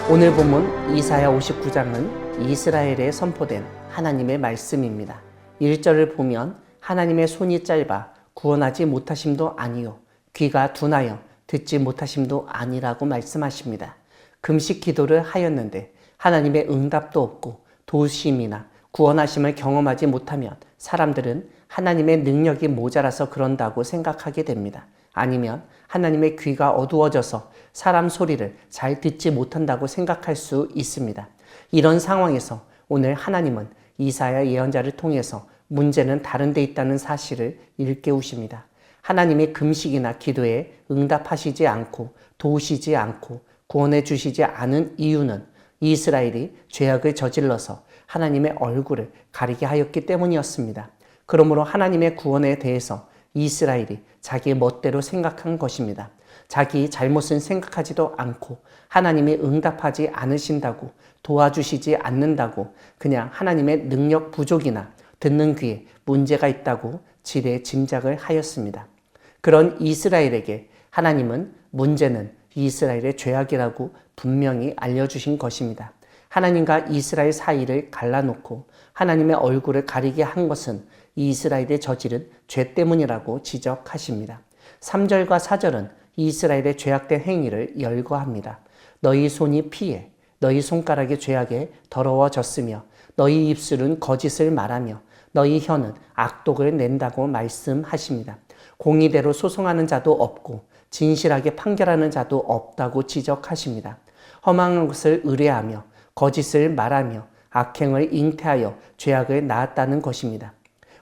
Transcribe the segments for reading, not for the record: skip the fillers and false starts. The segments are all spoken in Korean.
오늘 본문 이사야 59장은 이스라엘에 선포된 하나님의 말씀입니다. 1절을 보면 하나님의 손이 짧아 구원하지 못하심도 아니요 귀가 둔하여 듣지 못하심도 아니라고 말씀하십니다. 금식 기도를 하였는데 하나님의 응답도 없고 도우심이나 구원하심을 경험하지 못하면 사람들은 하나님의 능력이 모자라서 그런다고 생각하게 됩니다. 아니면 하나님의 귀가 어두워져서 사람 소리를 잘 듣지 못한다고 생각할 수 있습니다. 이런 상황에서 오늘 하나님은 이사야 예언자를 통해서 문제는 다른 데 있다는 사실을 일깨우십니다. 하나님이 금식이나 기도에 응답하시지 않고 도우시지 않고 구원해 주시지 않은 이유는 이스라엘이 죄악을 저질러서 하나님의 얼굴을 가리게 하였기 때문이었습니다. 그러므로 하나님의 구원에 대해서 이스라엘이 자기 멋대로 생각한 것입니다. 자기 잘못은 생각하지도 않고 하나님이 응답하지 않으신다고 도와주시지 않는다고 그냥 하나님의 능력 부족이나 듣는 귀에 문제가 있다고 지레 짐작을 하였습니다. 그런 이스라엘에게 하나님은 문제는 이스라엘의 죄악이라고 분명히 알려주신 것입니다. 하나님과 이스라엘 사이를 갈라놓고 하나님의 얼굴을 가리게 한 것은 이스라엘의 저지른 죄 때문이라고 지적하십니다. 3절과 4절은 이스라엘의 죄악된 행위를 열거합니다. 너희 손이 피해 너희 손가락이 죄악에 더러워졌으며 너희 입술은 거짓을 말하며 너희 혀는 악독을 낸다고 말씀하십니다. 공의대로 소송하는 자도 없고 진실하게 판결하는 자도 없다고 지적하십니다. 험한 것을 의뢰하며 거짓을 말하며 악행을 잉태하여 죄악을 낳았다는 것입니다.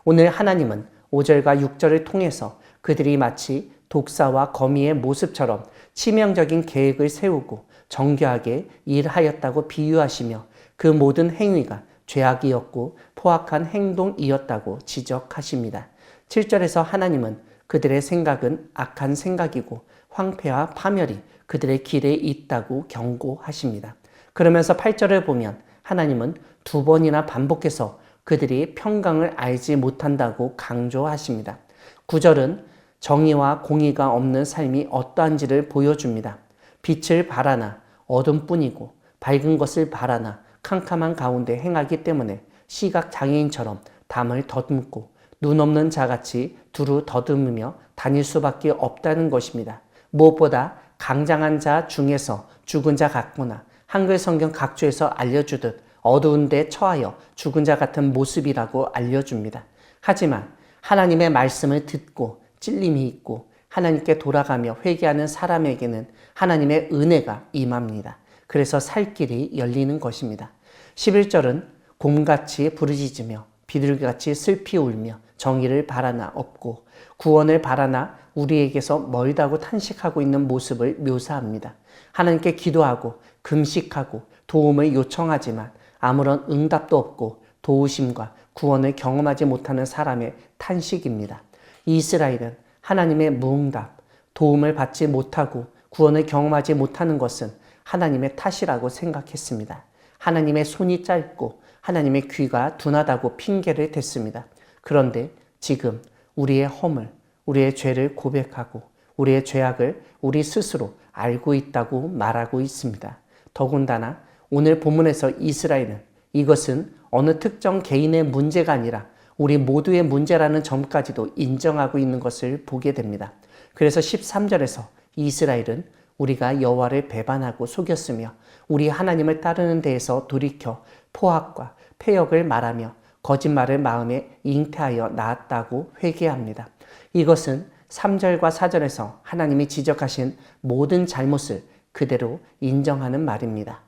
오늘 하나님은 5절과 6절을 통해서 그들이 마치 독사와 거미의 모습처럼 치명적인 계획을 세우고 정교하게 일하였다고 비유하시며 그 모든 행위가 죄악이었고 포악한 행동이었다고 지적하십니다. 7절에서 하나님은 그들의 생각은 악한 생각이고 황폐와 파멸이 그들의 길에 있다고 경고하십니다. 그러면서 8절을 보면 하나님은 2번이나 반복해서 그들이 평강을 알지 못한다고 강조하십니다. 9절은 정의와 공의가 없는 삶이 어떠한지를 보여줍니다. 빛을 바라나 어둠뿐이고 밝은 것을 바라나 캄캄한 가운데 행하기 때문에 시각장애인처럼 담을 더듬고 눈 없는 자같이 두루 더듬으며 다닐 수밖에 없다는 것입니다. 무엇보다 강장한 자 중에서 죽은 자 같거나 한글 성경 각주에서 알려주듯 어두운 데 처하여 죽은 자 같은 모습이라고 알려줍니다. 하지만 하나님의 말씀을 듣고 찔림이 있고 하나님께 돌아가며 회개하는 사람에게는 하나님의 은혜가 임합니다. 그래서 살 길이 열리는 것입니다. 11절은 곰같이 부르짖으며 비둘기같이 슬피 울며 정의를 바라나 없고 구원을 바라나 우리에게서 멀다고 탄식하고 있는 모습을 묘사합니다. 하나님께 기도하고 금식하고 도움을 요청하지만 아무런 응답도 없고 도우심과 구원을 경험하지 못하는 사람의 탄식입니다. 이스라엘은 하나님의 무응답, 도움을 받지 못하고 구원을 경험하지 못하는 것은 하나님의 탓이라고 생각했습니다. 하나님의 손이 짧고 하나님의 귀가 둔하다고 핑계를 댔습니다. 그런데 지금 우리의 허물, 우리의 죄를 고백하고 우리의 죄악을 우리 스스로 알고 있다고 말하고 있습니다. 더군다나 오늘 본문에서 이스라엘은 이것은 어느 특정 개인의 문제가 아니라 우리 모두의 문제라는 점까지도 인정하고 있는 것을 보게 됩니다. 그래서 13절에서 이스라엘은 우리가 여호와를 배반하고 속였으며 우리 하나님을 따르는 데에서 돌이켜 포악과 패역을 말하며 거짓말을 마음에 잉태하여 낳았다고 회개합니다. 이것은 3절과 4절에서 하나님이 지적하신 모든 잘못을 그대로 인정하는 말입니다.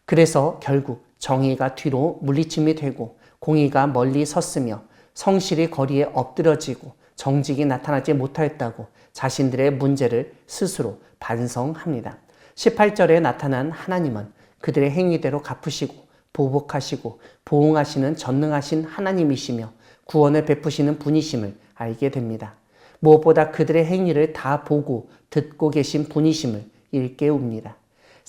그래서 결국 정의가 뒤로 물리침이 되고 공의가 멀리 섰으며 성실이 거리에 엎드러지고 정직이 나타나지 못하였다고 자신들의 문제를 스스로 반성합니다. 18절에 나타난 하나님은 그들의 행위대로 갚으시고 보복하시고 보응하시는 전능하신 하나님이시며 구원을 베푸시는 분이심을 알게 됩니다. 무엇보다 그들의 행위를 다 보고 듣고 계신 분이심을 일깨웁니다.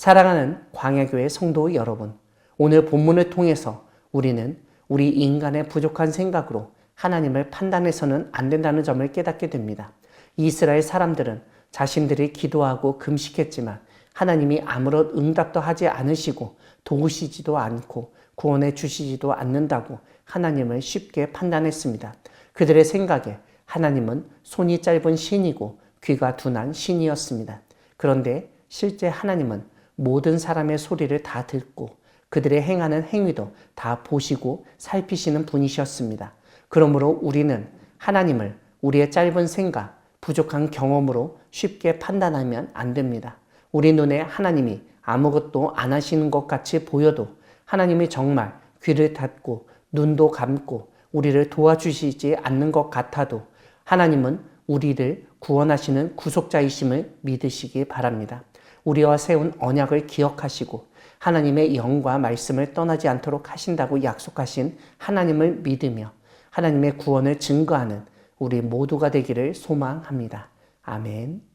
사랑하는 광야교회 성도 여러분, 오늘 본문을 통해서 우리는 우리 인간의 부족한 생각으로 하나님을 판단해서는 안 된다는 점을 깨닫게 됩니다. 이스라엘 사람들은 자신들이 기도하고 금식했지만 하나님이 아무런 응답도 하지 않으시고 도우시지도 않고 구원해 주시지도 않는다고 하나님을 쉽게 판단했습니다. 그들의 생각에 하나님은 손이 짧은 신이고 귀가 둔한 신이었습니다. 그런데 실제 하나님은 모든 사람의 소리를 다 듣고 그들의 행하는 행위도 다 보시고 살피시는 분이셨습니다. 그러므로 우리는 하나님을 우리의 짧은 생각, 부족한 경험으로 쉽게 판단하면 안 됩니다. 우리 눈에 하나님이 아무것도 안 하시는 것 같이 보여도 하나님이 정말 귀를 닫고 눈도 감고 우리를 도와주시지 않는 것 같아도 하나님은 우리를 구원하시는 구속자이심을 믿으시기 바랍니다. 우리와 세운 언약을 기억하시고 하나님의 영과 말씀을 떠나지 않도록 하신다고 약속하신 하나님을 믿으며 하나님의 구원을 증거하는 우리 모두가 되기를 소망합니다. 아멘.